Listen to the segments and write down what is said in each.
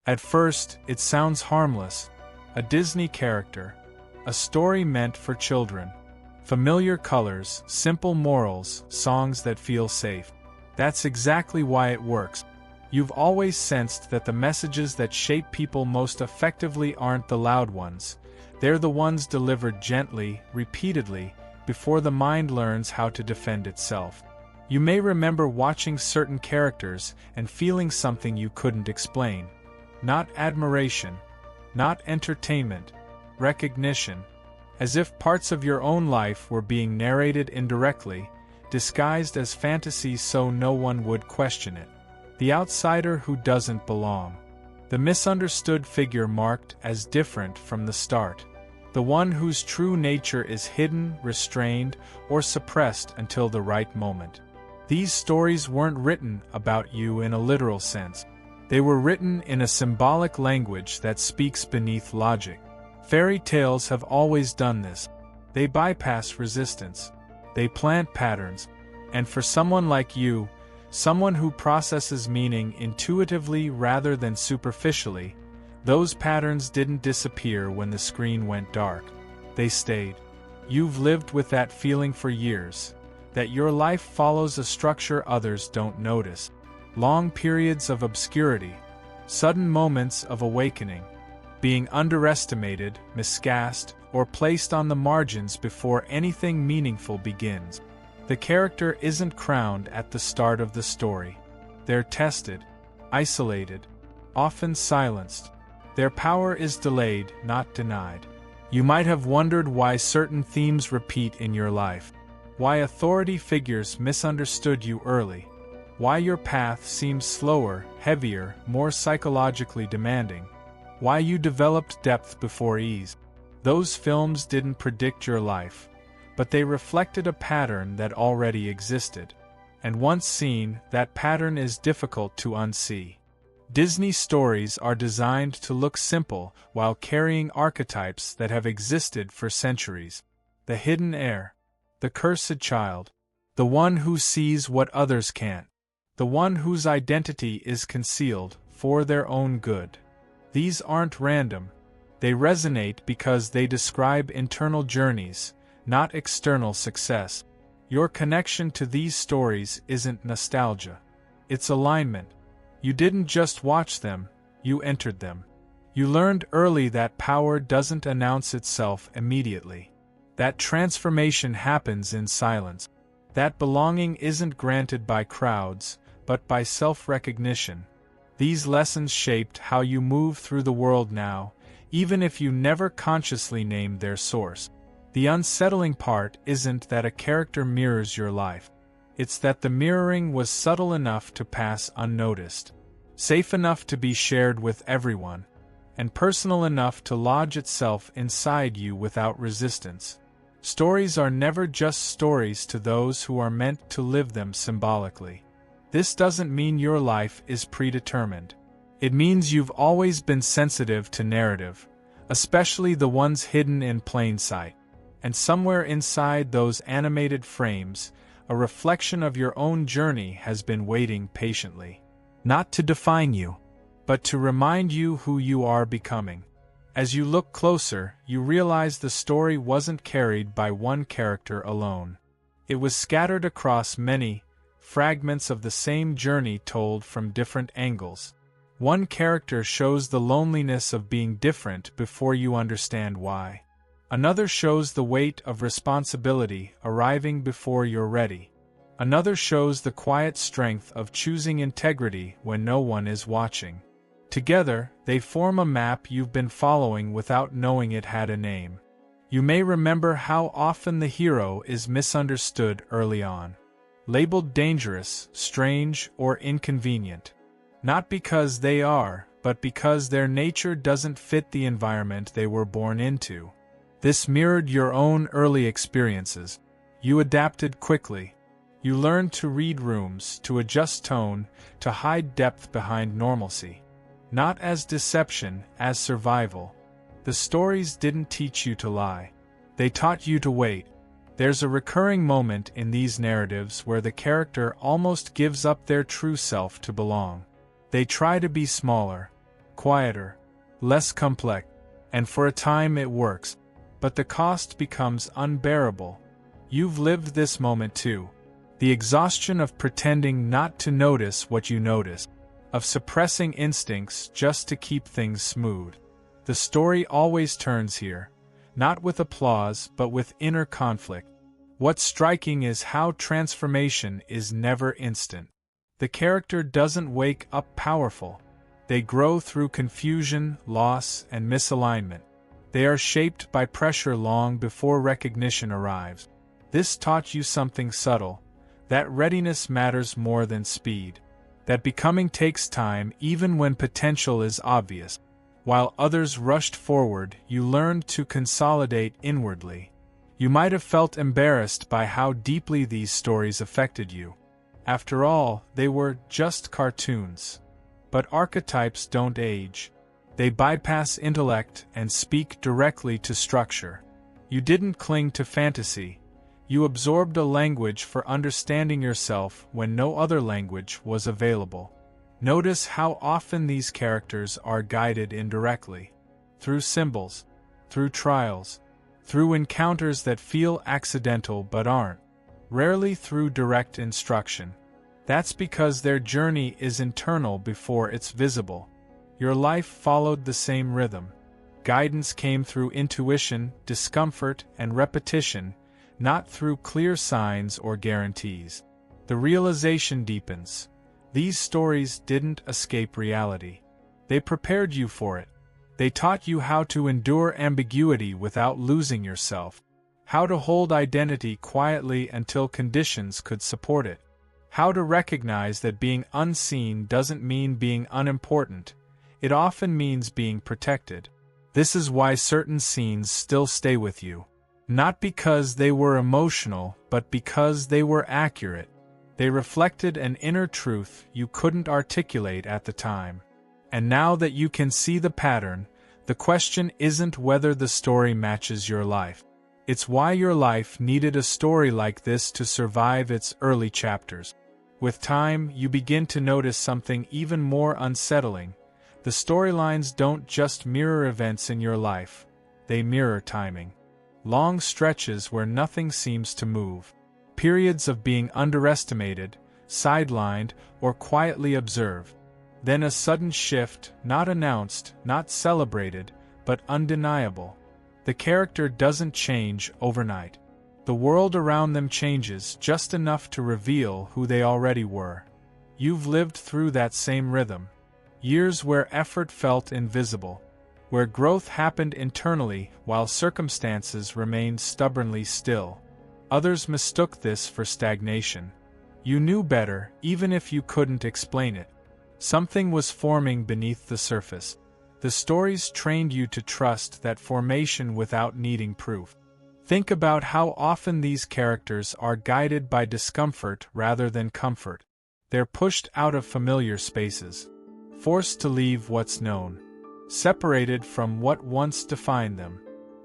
At first, it sounds harmless. A Disney character. A story meant for children. Familiar colors, simple morals, songs that feel safe. That's exactly why it works. You've always sensed that the messages that shape people most effectively aren't the loud ones. They're the ones delivered gently, repeatedly, before the mind learns how to defend itself. You may remember watching certain characters and feeling something you couldn't explain. Not admiration, not entertainment, recognition. As if parts of your own life were being narrated indirectly, disguised as fantasy so no one would question it. The outsider who doesn't belong. The misunderstood figure marked as different from the start. The one whose true nature is hidden, restrained, or suppressed until the right moment. These stories weren't written about you in a literal sense. They were written in a symbolic language that speaks beneath logic. Fairy tales have always done this. They bypass resistance. They plant patterns. And for someone like you, someone who processes meaning intuitively rather than superficially, those patterns didn't disappear when the screen went dark. They stayed. You've lived with that feeling for years, that your life follows a structure others don't notice. Long periods of obscurity, sudden moments of awakening, being underestimated, miscast, or placed on the margins before anything meaningful begins. The character isn't crowned at the start of the story. They're tested, isolated, often silenced. Their power is delayed, not denied. You might have wondered why certain themes repeat in your life, why authority figures misunderstood you early, why your path seems slower, heavier, more psychologically demanding, why you developed depth before ease. Those films didn't predict your life, but they reflected a pattern that already existed. And once seen, that pattern is difficult to unsee. Disney stories are designed to look simple while carrying archetypes that have existed for centuries. The hidden heir, the cursed child, the one who sees what others can't, the one whose identity is concealed for their own good. These aren't random. They resonate because they describe internal journeys, not external success. Your connection to these stories isn't nostalgia. It's alignment. You didn't just watch them, you entered them. You learned early that power doesn't announce itself immediately. That transformation happens in silence. That belonging isn't granted by crowds, but by self-recognition. These lessons shaped how you move through the world now, even if you never consciously named their source. The unsettling part isn't that a character mirrors your life. It's that the mirroring was subtle enough to pass unnoticed, safe enough to be shared with everyone, and personal enough to lodge itself inside you without resistance. Stories are never just stories to those who are meant to live them symbolically. This doesn't mean your life is predetermined. It means you've always been sensitive to narrative, especially the ones hidden in plain sight. And somewhere inside those animated frames, a reflection of your own journey has been waiting patiently. Not to define you, but to remind you who you are becoming. As you look closer, you realize the story wasn't carried by one character alone. It was scattered across many fragments of the same journey told from different angles. One character shows the loneliness of being different before you understand why. Another shows the weight of responsibility arriving before you're ready. Another shows the quiet strength of choosing integrity when no one is watching. Together, they form a map you've been following without knowing it had a name. You may remember how often the hero is misunderstood early on. Labeled dangerous, strange, or inconvenient. Not because they are, but because their nature doesn't fit the environment they were born into. This mirrored your own early experiences. You adapted quickly. You learned to read rooms, to adjust tone, to hide depth behind normalcy. Not as deception, as survival. The stories didn't teach you to lie. They taught you to wait. There's a recurring moment in these narratives where the character almost gives up their true self to belong. They try to be smaller, quieter, less complex, and for a time it works, but the cost becomes unbearable. You've lived this moment too. The exhaustion of pretending not to notice what you notice, of suppressing instincts just to keep things smooth. The story always turns here, not with applause but with inner conflict. What's striking is how transformation is never instant. The character doesn't wake up powerful. They grow through confusion, loss, and misalignment. They are shaped by pressure long before recognition arrives. This taught you something subtle, that readiness matters more than speed, that becoming takes time even when potential is obvious. While others rushed forward, you learned to consolidate inwardly. You might have felt embarrassed by how deeply these stories affected you. After all, they were just cartoons. But archetypes don't age. They bypass intellect and speak directly to structure. You didn't cling to fantasy. You absorbed a language for understanding yourself when no other language was available. Notice how often these characters are guided indirectly. Through symbols, through trials, through encounters that feel accidental but aren't. Rarely through direct instruction. That's because their journey is internal before it's visible. Your life followed the same rhythm. Guidance came through intuition, discomfort, and repetition, not through clear signs or guarantees. The realization deepens. These stories didn't escape reality. They prepared you for it. They taught you how to endure ambiguity without losing yourself, how to hold identity quietly until conditions could support it, how to recognize that being unseen doesn't mean being unimportant. It often means being protected. This is why certain scenes still stay with you. Not because they were emotional, but because they were accurate. They reflected an inner truth you couldn't articulate at the time. And now that you can see the pattern, the question isn't whether the story matches your life. It's why your life needed a story like this to survive its early chapters. With time, you begin to notice something even more unsettling. The storylines don't just mirror events in your life, they mirror timing. Long stretches where nothing seems to move. Periods of being underestimated, sidelined, or quietly observed. Then a sudden shift, not announced, not celebrated, but undeniable. The character doesn't change overnight. The world around them changes just enough to reveal who they already were. You've lived through that same rhythm. Years where effort felt invisible, where growth happened internally while circumstances remained stubbornly still. Others mistook this for stagnation. You knew better, even if you couldn't explain it. Something was forming beneath the surface. The stories trained you to trust that formation without needing proof. Think about how often these characters are guided by discomfort rather than comfort. They're pushed out of familiar spaces, forced to leave what's known, separated from what once defined them.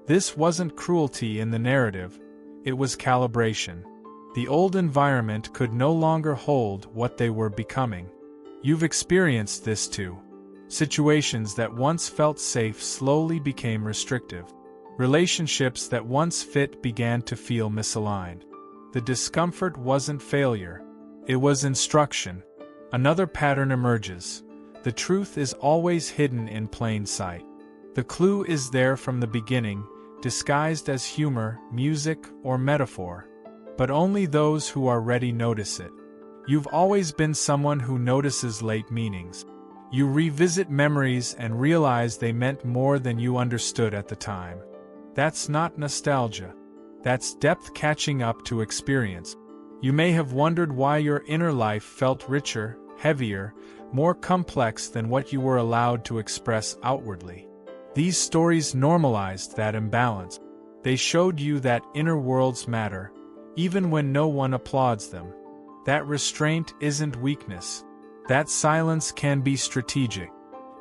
This wasn't cruelty in the narrative, it was calibration. The old environment could no longer hold what they were becoming. You've experienced this too. Situations that once felt safe slowly became restrictive. Relationships that once fit began to feel misaligned. The discomfort wasn't failure, it was instruction. Another pattern emerges. The truth is always hidden in plain sight. The clue is there from the beginning, disguised as humor, music, or metaphor. But only those who are ready notice it. You've always been someone who notices late meanings. You revisit memories and realize they meant more than you understood at the time. That's not nostalgia. That's depth catching up to experience. You may have wondered why your inner life felt richer, heavier, more complex than what you were allowed to express outwardly. These stories normalized that imbalance. They showed you that inner worlds matter, even when no one applauds them. That restraint isn't weakness. That silence can be strategic.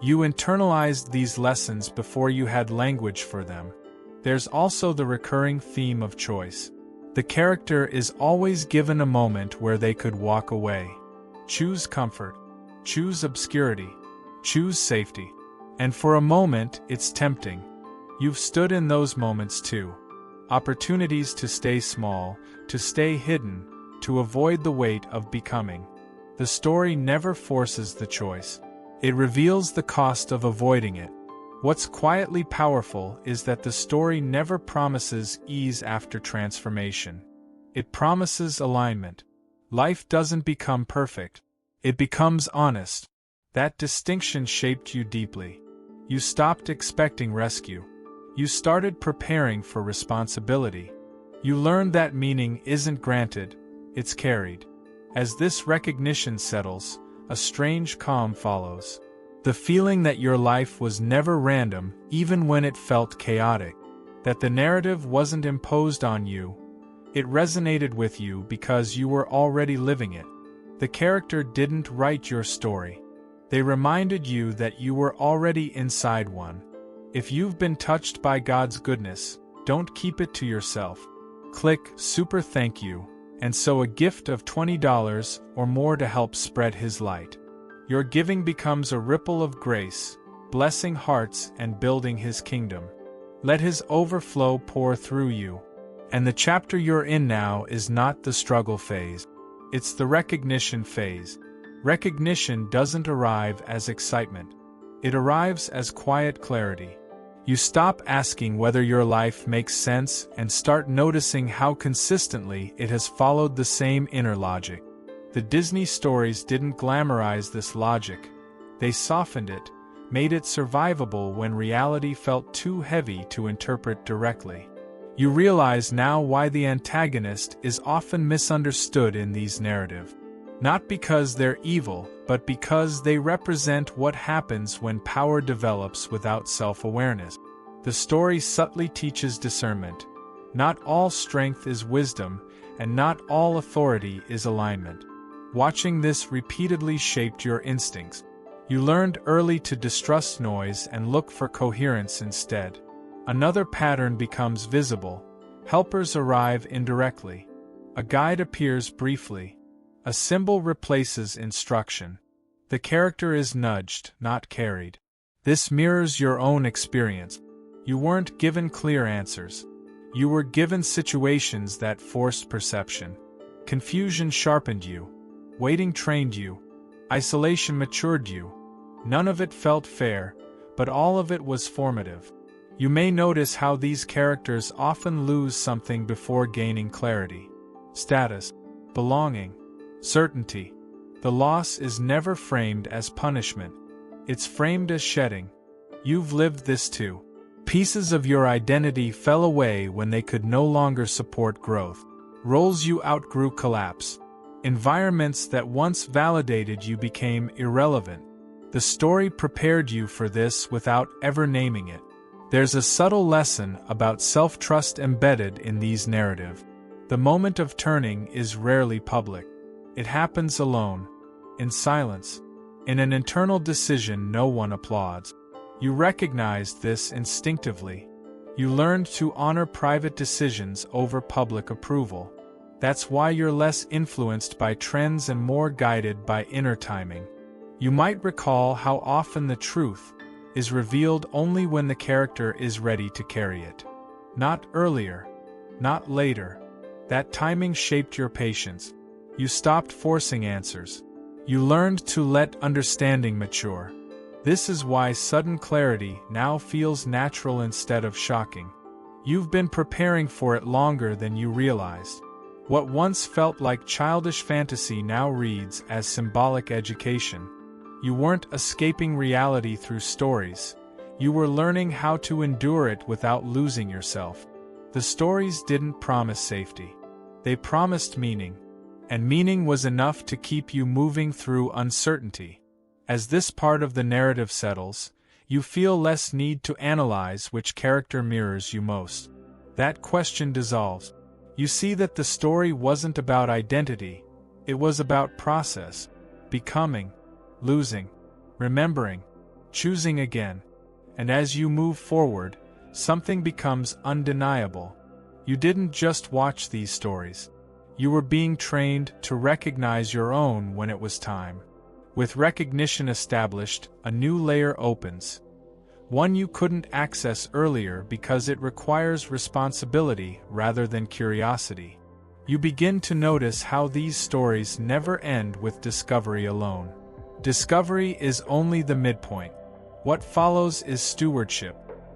You internalized these lessons before you had language for them. There's also the recurring theme of choice. The character is always given a moment where they could walk away. Choose comfort. Choose obscurity. Choose safety. And for a moment, it's tempting. You've stood in those moments too. Opportunities to stay small, to stay hidden, to avoid the weight of becoming. The story never forces the choice. It reveals the cost of avoiding it. What's quietly powerful is that the story never promises ease after transformation. It promises alignment. Life doesn't become perfect. It becomes honest. That distinction shaped you deeply. You stopped expecting rescue. You started preparing for responsibility. You learned that meaning isn't granted, it's carried. As this recognition settles, a strange calm follows. The feeling that your life was never random, even when it felt chaotic. That the narrative wasn't imposed on you. It resonated with you because you were already living it. The character didn't write your story. They reminded you that you were already inside one. If you've been touched by God's goodness, don't keep it to yourself. Click Super Thank You, and sow a gift of $20 or more to help spread His light. Your giving becomes a ripple of grace, blessing hearts and building His kingdom. Let His overflow pour through you. And the chapter you're in now is not the struggle phase. It's the recognition phase. Recognition doesn't arrive as excitement. It arrives as quiet clarity. You stop asking whether your life makes sense and start noticing how consistently it has followed the same inner logic. The Disney stories didn't glamorize this logic. They softened it, made it survivable when reality felt too heavy to interpret directly. You realize now why the antagonist is often misunderstood in these narratives. Not because they're evil, but because they represent what happens when power develops without self-awareness. The story subtly teaches discernment. Not all strength is wisdom, and not all authority is alignment. Watching this repeatedly shaped your instincts. You learned early to distrust noise and look for coherence instead. Another pattern becomes visible. Helpers arrive indirectly. A guide appears briefly. A symbol replaces instruction. The character is nudged, not carried. This mirrors your own experience. You weren't given clear answers. You were given situations that forced perception. Confusion sharpened you. Waiting trained you. Isolation matured you. None of it felt fair, but all of it was formative. You may notice how these characters often lose something before gaining clarity. Status, belonging, certainty. The loss is never framed as punishment. It's framed as shedding. You've lived this too. Pieces of your identity fell away when they could no longer support growth. Roles you outgrew collapse. Environments that once validated you became irrelevant. The story prepared you for this without ever naming it. There's a subtle lesson about self-trust embedded in these narratives. The moment of turning is rarely public. It happens alone, in silence, in an internal decision no one applauds. You recognized this instinctively. You learned to honor private decisions over public approval. That's why you're less influenced by trends and more guided by inner timing. You might recall how often the truth is revealed only when the character is ready to carry it. Not earlier, not later. That timing shaped your patience. You stopped forcing answers. You learned to let understanding mature. This is why sudden clarity now feels natural instead of shocking. You've been preparing for it longer than you realized. What once felt like childish fantasy now reads as symbolic education. You weren't escaping reality through stories. You were learning how to endure it without losing yourself. The stories didn't promise safety. They promised meaning. And meaning was enough to keep you moving through uncertainty. As this part of the narrative settles, you feel less need to analyze which character mirrors you most. That question dissolves. You see that the story wasn't about identity, it was about process, becoming, losing, remembering, choosing again. And as you move forward, something becomes undeniable. You didn't just watch these stories. You were being trained to recognize your own when it was time. With recognition established, a new layer opens. one you couldn't access earlier because it requires responsibility rather than curiosity. You begin to notice how these stories never end with discovery alone. Discovery is only the midpoint. What follows is stewardship.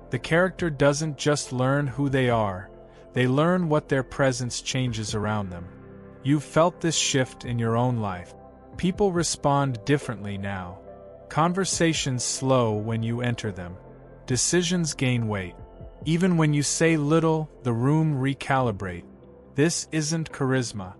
The character doesn't just learn who they are, they learn what their presence changes around them. You've felt this shift in your own life. People respond differently now. Conversations slow when you enter them. Decisions gain weight. Even when you say little, the room recalibrates. This isn't charisma.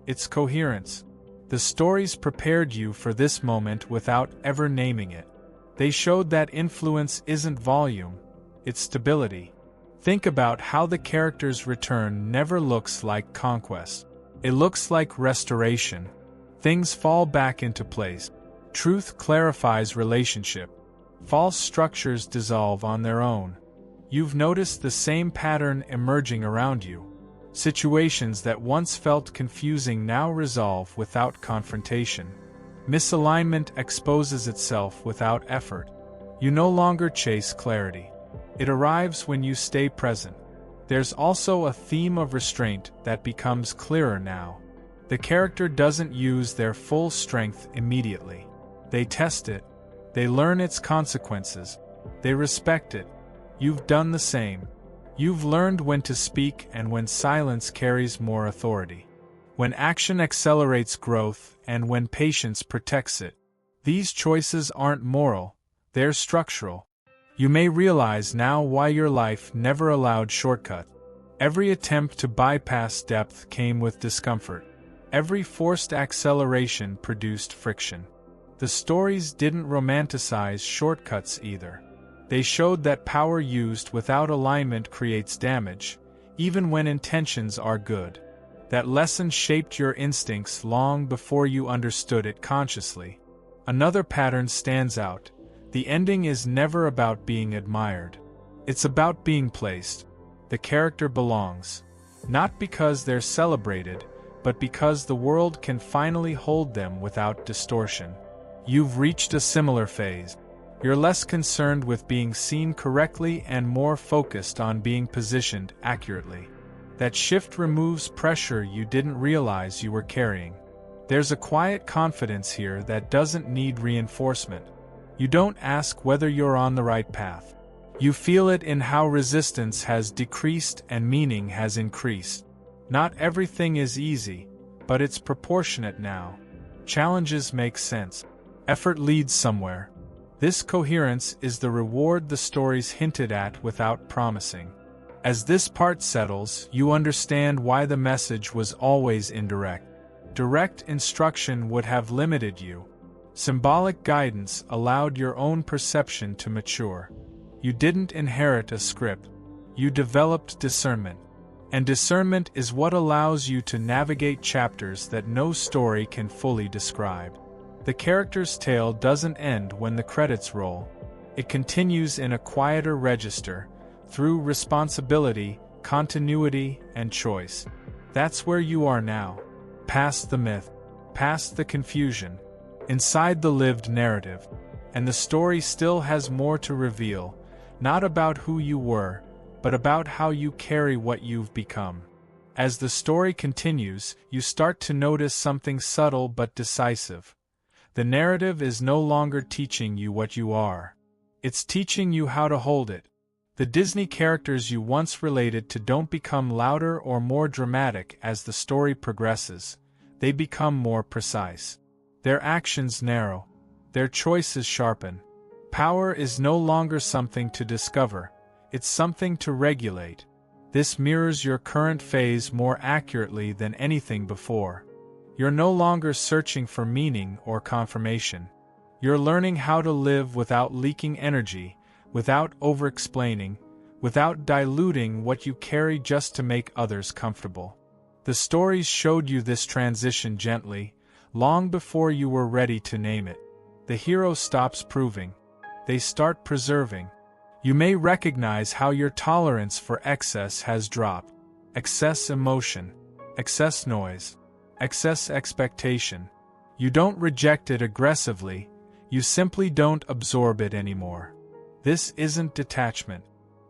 It's coherence. The stories prepared you for this moment without ever naming it. They showed that influence isn't volume, it's stability. Think about how the character's return never looks like conquest. It looks like restoration. Things fall back into place. Truth clarifies relationship. False structures dissolve on their own. You've noticed the same pattern emerging around you. Situations that once felt confusing now resolve without confrontation. Misalignment exposes itself without effort. You no longer chase clarity. It arrives when you stay present. There's also a theme of restraint that becomes clearer now. The character doesn't use their full strength immediately. They test it. They learn its consequences. They respect it. You've done the same. You've learned when to speak and when silence carries more authority. When action accelerates growth and when patience protects it. These choices aren't moral, they're structural. You may realize now why your life never allowed shortcuts. Every attempt to bypass depth came with discomfort. Every forced acceleration produced friction. The stories didn't romanticize shortcuts either. They showed that power used without alignment creates damage, even when intentions are good. That lesson shaped your instincts long before you understood it consciously. Another pattern stands out. The ending is never about being admired. It's about being placed. The character belongs. Not because they're celebrated, but because the world can finally hold them without distortion. You've reached a similar phase. You're less concerned with being seen correctly and more focused on being positioned accurately. That shift removes pressure you didn't realize you were carrying. There's a quiet confidence here that doesn't need reinforcement. You don't ask whether you're on the right path. You feel it in how resistance has decreased and meaning has increased. Not everything is easy, but it's proportionate now. Challenges make sense. Effort leads somewhere. This coherence is the reward the stories hinted at without promising. As this part settles, you understand why the message was always indirect. Direct instruction would have limited you. Symbolic guidance allowed your own perception to mature. You didn't inherit a script. You developed discernment. And discernment is what allows you to navigate chapters that no story can fully describe. The character's tale doesn't end when the credits roll. It continues in a quieter register, through responsibility, continuity, and choice. That's where you are now. Past the myth. Past the confusion. Inside the lived narrative. And the story still has more to reveal, not about who you were, but about how you carry what you've become. As the story continues, you start to notice something subtle but decisive. The narrative is no longer teaching you what you are. It's teaching you how to hold it. The Disney characters you once related to don't become louder or more dramatic as the story progresses. They become more precise. Their actions narrow. Their choices sharpen. Power is no longer something to discover. It's something to regulate. This mirrors your current phase more accurately than anything before. You're no longer searching for meaning or confirmation. You're learning how to live without leaking energy, without over-explaining, without diluting what you carry just to make others comfortable. The stories showed you this transition gently, long before you were ready to name it. The hero stops proving. They start preserving. You may recognize how your tolerance for excess has dropped. Excess emotion, excess noise, excess expectation. You don't reject it aggressively, you simply don't absorb it anymore. This isn't detachment.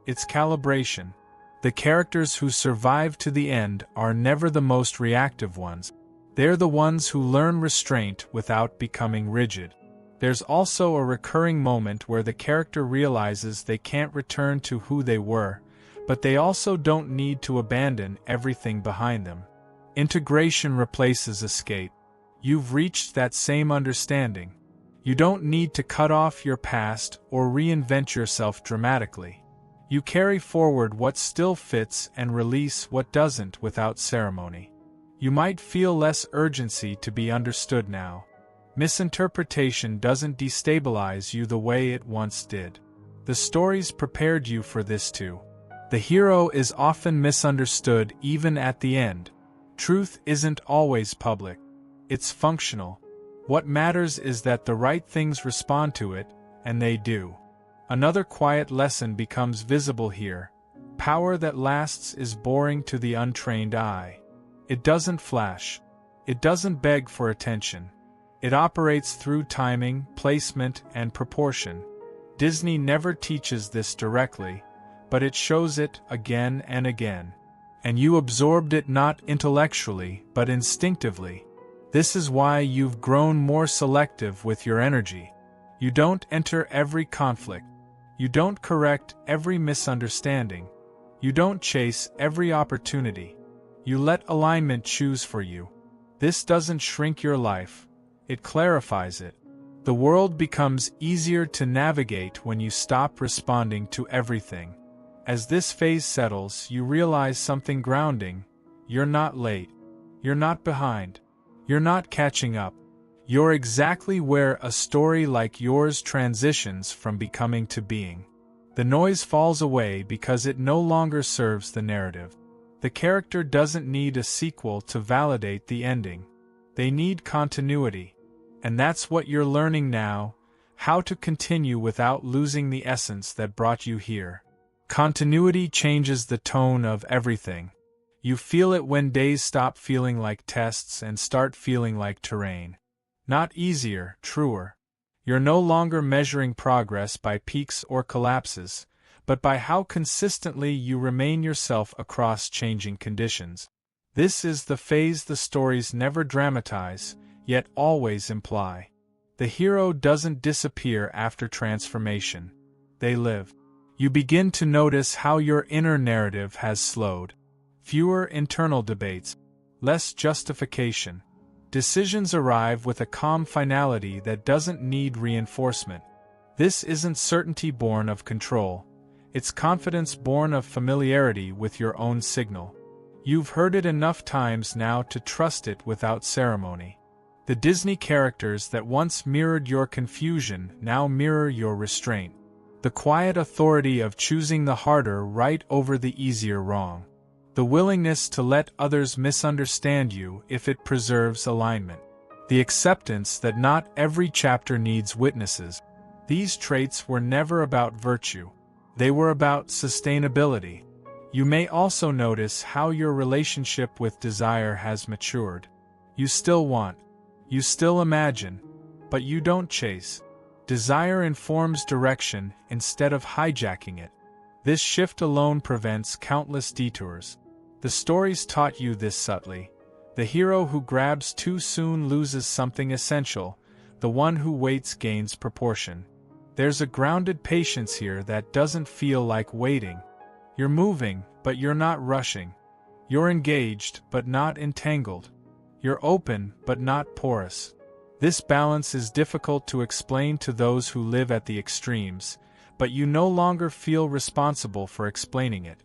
It's calibration. The characters who survive to the end are never the most reactive ones. They're the ones who learn restraint without becoming rigid. There's also a recurring moment where the character realizes they can't return to who they were, but they also don't need to abandon everything behind them. Integration replaces escape. You've reached that same understanding. You don't need to cut off your past or reinvent yourself dramatically. You carry forward what still fits and release what doesn't without ceremony. You might feel less urgency to be understood now. Misinterpretation doesn't destabilize you the way it once did. The stories prepared you for this too. The hero is often misunderstood even at the end. Truth isn't always public. It's functional. What matters is that the right things respond to it, and they do. Another quiet lesson becomes visible here. Power that lasts is boring to the untrained eye. It doesn't flash. It doesn't beg for attention. It operates through timing, placement, and proportion. Disney never teaches this directly, but it shows it again and again. And you absorbed it not intellectually, but instinctively. This is why you've grown more selective with your energy. You don't enter every conflict. You don't correct every misunderstanding. You don't chase every opportunity. You let alignment choose for you. This doesn't shrink your life. It clarifies it. The world becomes easier to navigate when you stop responding to everything. As this phase settles, you realize something grounding. You're not late. You're not behind. You're not catching up. You're exactly where a story like yours transitions from becoming to being. The noise falls away because it no longer serves the narrative. The character doesn't need a sequel to validate the ending. They need continuity. And that's what you're learning now, how to continue without losing the essence that brought you here. Continuity changes the tone of everything. You feel it when days stop feeling like tests and start feeling like terrain. Not easier, truer. You're no longer measuring progress by peaks or collapses, but by how consistently you remain yourself across changing conditions. This is the phase the stories never dramatize, yet always imply. The hero doesn't disappear after transformation. They live. You begin to notice how your inner narrative has slowed. Fewer internal debates, less justification. Decisions arrive with a calm finality that doesn't need reinforcement. This isn't certainty born of control. It's confidence born of familiarity with your own signal. You've heard it enough times now to trust it without ceremony. The Disney characters that once mirrored your confusion now mirror your restraint. The quiet authority of choosing the harder right over the easier wrong. The willingness to let others misunderstand you if it preserves alignment. The acceptance that not every chapter needs witnesses. These traits were never about virtue. They were about sustainability. You may also notice how your relationship with desire has matured. You still want. You still imagine. But you don't chase. Desire informs direction instead of hijacking it. This shift alone prevents countless detours. The stories taught you this subtly. The hero who grabs too soon loses something essential. The one who waits gains proportion. There's a grounded patience here that doesn't feel like waiting. You're moving, but you're not rushing. You're engaged, but not entangled. You're open, but not porous. This balance is difficult to explain to those who live at the extremes, but you no longer feel responsible for explaining it.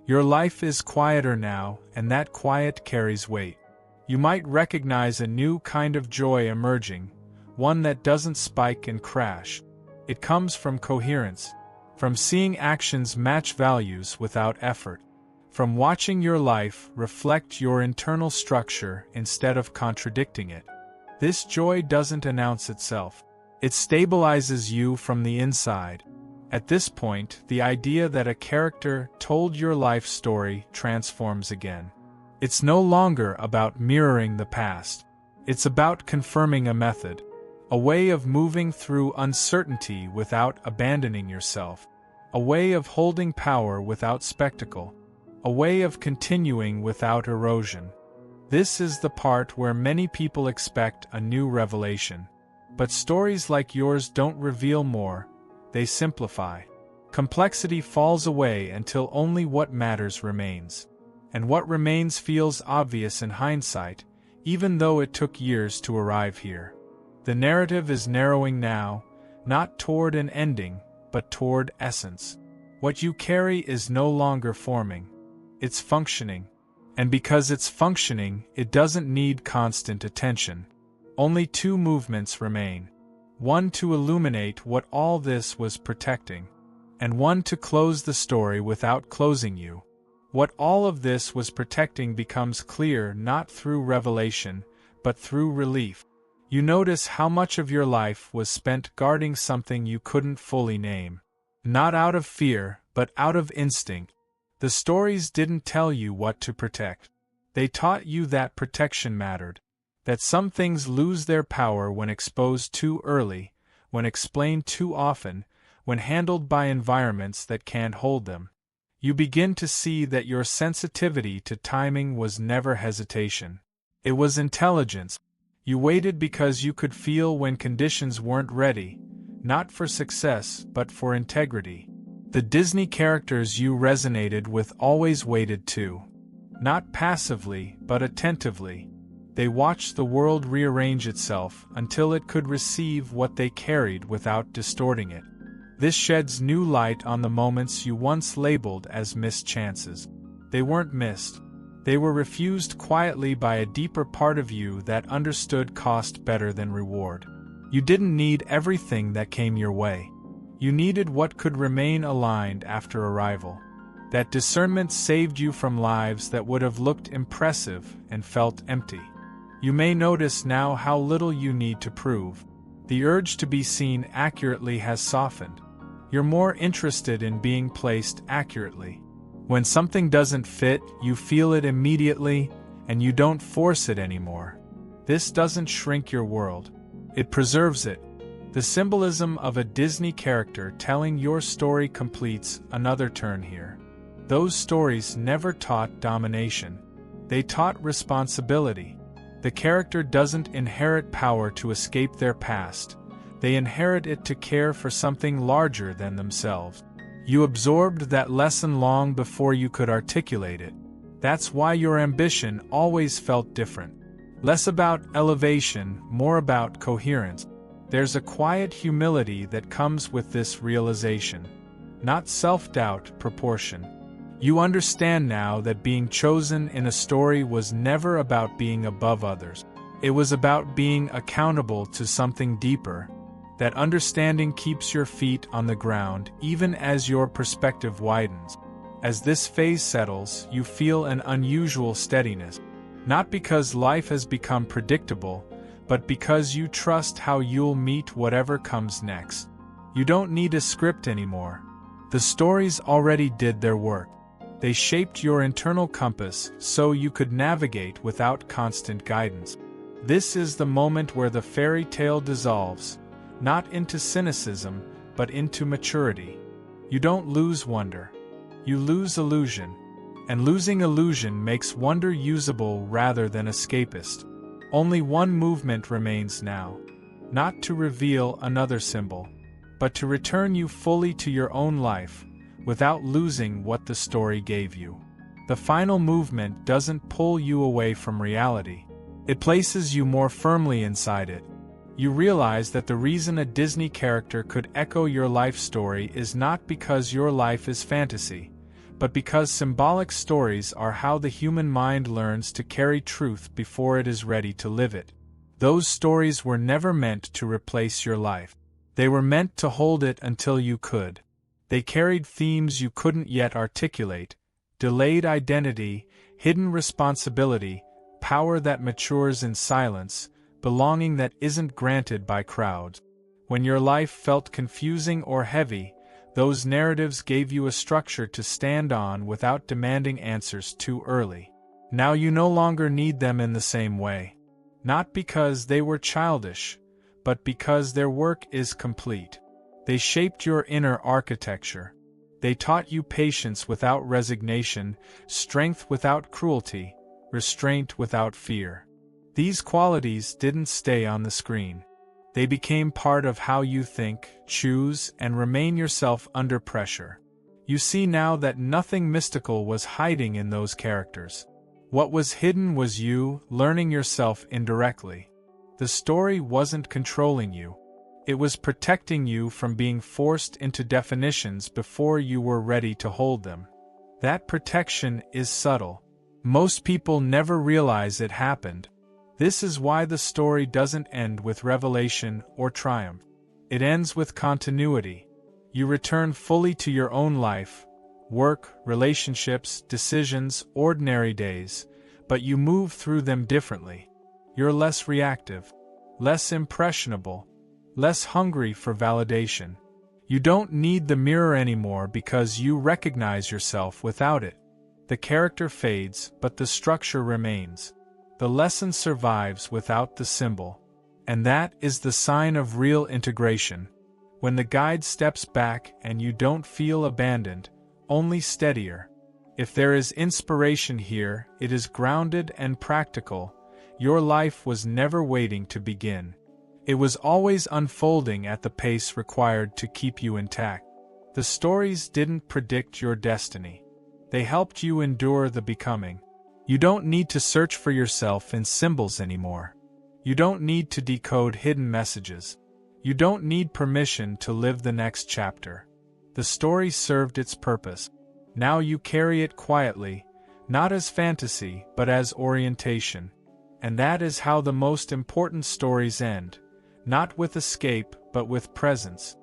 Your life is quieter now, and that quiet carries weight. You might recognize a new kind of joy emerging, one that doesn't spike and crash. It comes from coherence, from seeing actions match values without effort, from watching your life reflect your internal structure instead of contradicting it. This joy doesn't announce itself. It stabilizes you from the inside. At this point, the idea that a character told your life story transforms again. It's no longer about mirroring the past. It's about confirming a method. a way of moving through uncertainty without abandoning yourself, a way of holding power without spectacle, a way of continuing without erosion. This is the part where many people expect a new revelation. But stories like yours don't reveal more, they simplify. Complexity falls away until only what matters remains. And what remains feels obvious in hindsight, even though it took years to arrive here. The narrative is narrowing now, not toward an ending, but toward essence. What you carry is no longer forming. It's functioning. And because it's functioning, it doesn't need constant attention. Only two movements remain. One to illuminate what all this was protecting, and one to close the story without closing you. What all of this was protecting becomes clear not through revelation, but through relief. You notice how much of your life was spent guarding something you couldn't fully name. Not out of fear, but out of instinct. The stories didn't tell you what to protect. They taught you that protection mattered. That some things lose their power when exposed too early, when explained too often, when handled by environments that can't hold them. You begin to see that your sensitivity to timing was never hesitation. It was intelligence. You waited because you could feel when conditions weren't ready, not for success, but for integrity. The Disney characters you resonated with always waited too. Not passively, but attentively. They watched the world rearrange itself until it could receive what they carried without distorting it. This sheds new light on the moments you once labeled as missed chances. They weren't missed. They were refused quietly by a deeper part of you that understood cost better than reward. You didn't need everything that came your way. You needed what could remain aligned after arrival. That discernment saved you from lives that would have looked impressive and felt empty. You may notice now how little you need to prove. The urge to be seen accurately has softened. You're more interested in being placed accurately. When something doesn't fit, you feel it immediately, and you don't force it anymore. This doesn't shrink your world. It preserves it. The symbolism of a Disney character telling your story completes another turn here. Those stories never taught domination. They taught responsibility. The character doesn't inherit power to escape their past. They inherit it to care for something larger than themselves. You absorbed that lesson long before you could articulate it. That's why your ambition always felt different. Less about elevation, more about coherence. There's a quiet humility that comes with this realization. Not self-doubt, proportion. You understand now that being chosen in a story was never about being above others. It was about being accountable to something deeper. That understanding keeps your feet on the ground even as your perspective widens. As this phase settles, you feel an unusual steadiness. Not because life has become predictable, but because you trust how you'll meet whatever comes next. You don't need a script anymore. The stories already did their work. They shaped your internal compass so you could navigate without constant guidance. This is the moment where the fairy tale dissolves, not into cynicism, but into maturity. You don't lose wonder. You lose illusion. And losing illusion makes wonder usable rather than escapist. Only one movement remains now. Not to reveal another symbol, but to return you fully to your own life, without losing what the story gave you. The final movement doesn't pull you away from reality. It places you more firmly inside it. You realize that the reason a Disney character could echo your life story is not because your life is fantasy, but because symbolic stories are how the human mind learns to carry truth before it is ready to live it. Those stories were never meant to replace your life. They were meant to hold it until you could. They carried themes you couldn't yet articulate: delayed identity, hidden responsibility, power that matures in silence, belonging that isn't granted by crowds. When your life felt confusing or heavy, those narratives gave you a structure to stand on without demanding answers too early. Now you no longer need them in the same way. Not because they were childish, but because their work is complete. They shaped your inner architecture. They taught you patience without resignation, strength without cruelty, restraint without fear. These qualities didn't stay on the screen. They became part of how you think, choose, and remain yourself under pressure. You see now that nothing mystical was hiding in those characters. What was hidden was you, learning yourself indirectly. The story wasn't controlling you. It was protecting you from being forced into definitions before you were ready to hold them. That protection is subtle. Most people never realize it happened. This is why the story doesn't end with revelation or triumph. It ends with continuity. You return fully to your own life, work, relationships, decisions, ordinary days, but you move through them differently. You're less reactive, less impressionable, less hungry for validation. You don't need the mirror anymore because you recognize yourself without it. The character fades, but the structure remains. The lesson survives without the symbol. And that is the sign of real integration. When the guide steps back and you don't feel abandoned, only steadier. If there is inspiration here, it is grounded and practical. Your life was never waiting to begin. It was always unfolding at the pace required to keep you intact. The stories didn't predict your destiny. They helped you endure the becoming. You don't need to search for yourself in symbols anymore. You don't need to decode hidden messages. You don't need permission to live the next chapter. The story served its purpose. Now you carry it quietly, not as fantasy, but as orientation. And that is how the most important stories end, not with escape, but with presence.